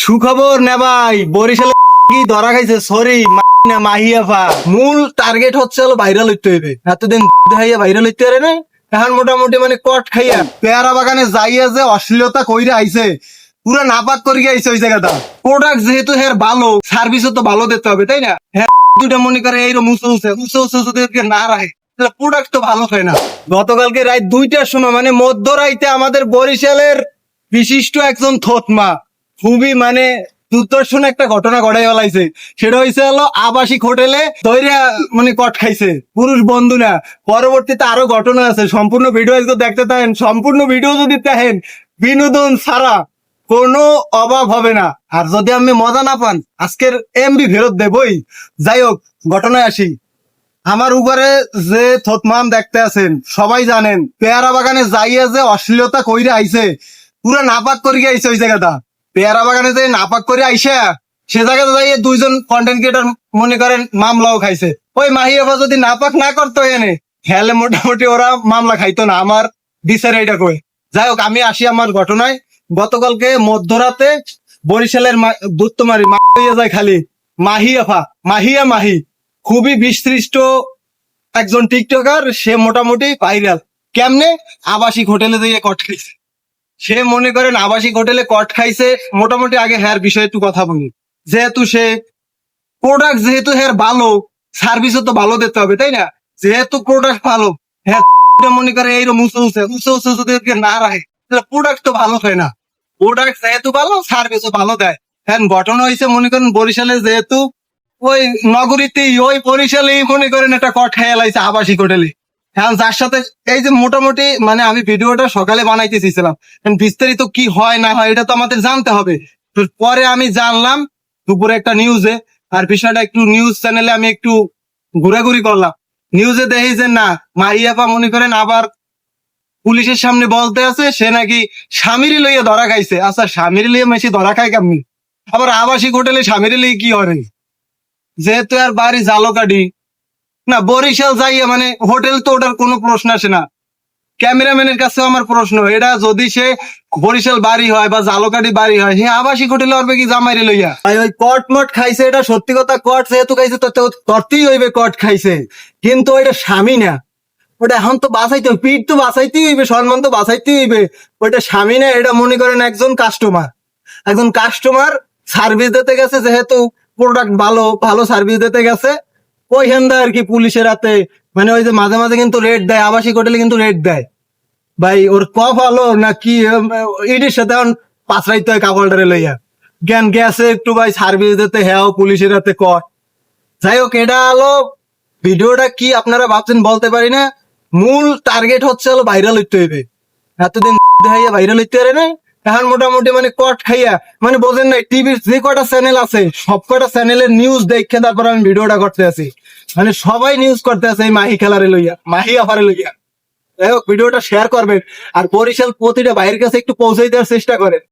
সুখবর না ভাই, বরিশালে কি ধরা খাইছে। সরি মাহিয়াফা, মূল টার্গেট হচ্ছে হলো ভাইরাল হইতে হইবে। এতদিন দেখাইয়া ভাইরাল হইতে পারে না, এখন মোটামুটি মানে কট খাইয়া পেয়ারা বাগানে যাইয়া যে অশ্লীলতা কইরে আইছে, পুরো নাপাক করিয়া আইছে ওই জায়গাটা। প্রোডাক্ট যেহেতু হ্যাঁ ভালো, সার্ভিসও তো ভালো দিতে হবে, তাই না? হ্যাঁ দুটা মনে করে এইরকম উঁচু যদি না রাখে, প্রোডাক্ট তো ভালো হয় না। গতকালকে রাত 2টার সময় মানে মধ্যরাইতে আমাদের বরিশালের বিশিষ্ট একজন থতমা খুবই মানে দুর্দর্শন একটা ঘটনা ঘটাই ফেলাইছে। সেটা হয়েছে হলো আবাসিক হোটেলে দইরা মানে কট খাইছে পুরুষ বন্ধু না। পরবর্তীতে আরো ঘটনা আছে, সম্পূর্ণ ভিডিও একটু দেখতে থাকেন। সম্পূর্ণ ভিডিও যদি দেখেন বিনোদন ছাড়া কোনো অভাব হবে না। আর যদি আপনি মজা না পান আজকের এমবি ফেরত দেবই। যাই হোক, ঘটনায় আসি। আমার উপরে যে থতমাম দেখতে আছেন সবাই জানেন, পেয়ারা বাগানে যাইয়া যে অশ্লীলতা কইরে আইছে, পুরো নাপাক করিয়া আইছে ওই জায়গাটা। পেয়ারা বাগানে যে নাপাক করে আইসা সে জায়গাতে যাইয়ে দুইজন কন্টেন্ট ক্রিয়েটর মনে করেন মামলাও খাইছে। ওই মাহিয়াফা যদি নাপাক না করতো এনে হেলে মোটামুটি ওরা মামলা খাইতো না, আমার বিচার এইটা কই। যাই হোক, আমি আসি আমার ঘটনায়। গতকালকে মধ্যরাতে বরিশালের দুত্তমারি হইয়া যায় খালি মাহিয়াফা, মাহি খুবই বিস্তৃষ্ট একজন টিকটকার। সে মোটামুটি ভাইরাল কেমনে, আবাসিক হোটেলে দিয়ে কট খাইছে। সে মনে করেন আবাসিক হোটেলে কট খাইছে মোটামুটি। আগে হ্যার বিষয়ে একটু কথা বলি। যেহেতু সে প্রোডাক্ট যেহেতু হ্যার ভালো, সার্ভিসও তো ভালো দিতে হবে, তাই না? যেহেতু প্রোডাক্ট ভালো, হ্যাঁ মনে করে এইরকম উঁচু যদি না রাখে, প্রোডাক্ট তো ভালো হয় না। প্রোডাক্ট যেহেতু ভালো, সার্ভিসও ভালো দেয়। হ্যাঁ ঘটনা হয়েছে মনে করেন বরিশালে, যেহেতু ওই নগরীতেই ওই বরিশালেই মনে করেন একটা কট খাইয়া লাইছে আবাসিক হোটেলে। হ্যাঁ যার সাথে এই যে মোটামুটি মানে আমি ভিডিওটা সকালে বানাইতে চেয়েছিলাম, বিস্তারিত কি হয় না হয় এটা তো আমাদের জানতে হবে। তো পরে আমি জানলাম দুপুরে একটা নিউজে, আর বিষয়টা একটু নিউজ চ্যানেলে আমি একটু ঘোরাঘুরি করলাম। নিউজে দেখি যে না, মাহিয়াপা মনে করেন আবার পুলিশের সামনে বলতে আছে সে নাকি স্বামীরই লইয়া ধরা খাইছে। আচ্ছা, স্বামীর লইয়া মেশি ধরা খায় কেমনি? আবার আবাসিক হোটেলে স্বামীর লইয়া কি করে? যেহেতু আর বাড়ি জালকাঠি না, বরিশাল যাইয়া মানে হোটেল তো ওটার কোনো প্রশ্ন আসে না। ক্যামেরাম্যানের কাছে আমার প্রশ্ন, এটা যদি সে বরিশাল বাড়ি হয় বা জালকাঠি বাড়ি হয়, সে আবাসিক হোটেলে আসবে কি জামাইরে লইয়া? ওই কট মট খাইছে, এটা সত্যি কথা। কট যেহেতু খাইছে তরতেই হইবে কট খাইছে, কিন্তু ওইটা স্বামী না। ওটা এখন তো বাঁচাইতে হবে, পিঠ তো বাঁচাইতেই হইবে, সম্মান তো বাঁচাইতেই হইবে। ওইটা স্বামী না, এটা মনে করেন একজন কাস্টমার সার্ভিস দিতে গেছে। যেহেতু প্রোডাক্ট ভালো সার্ভিস দিতে গেছে, ওইখানটা আর কি পুলিশের হাতে মানে ওই যে মাঝে মাঝে কিন্তু রেট দেয়, আবাসিক হোটেলে কিন্তু রেট দেয়। ভাই ওর ভালো না কি ইডির সাথে এখন পাঁচরাইতে হয় কাপড়টারে লইয়া জ্ঞান গেছে একটু ভাই সার্ভিস দিতে, হ্যাঁ পুলিশের হাতে কয়। যাই হোক, এটা হলো ভিডিওটা কি আপনারা ভাবছেন বলতে পারি না। মূল টার্গেট হচ্ছে হলো ভাইরাল হইতে হইবে। এতদিন দেখাইয়া ভাইরাল হইতে পারে না, এখন মোটামুটি মানে কট খাইয়া মানে বোঝেন নাই, টিভির যে কটা চ্যানেল আছে সব কটা চ্যানেলের নিউজ দেখে তারপর আমি ভিডিওটা করতে আছি। মানে সবাই নিউজ করতে আছে এই মাহি খেলারে লইয়া, মাহি আফারে লইয়া। যাই হোক, ভিডিওটা শেয়ার করবেন আর বরিশাল প্রতিটা ভাইয়ের কাছে একটু পৌঁছে দেওয়ার চেষ্টা করেন।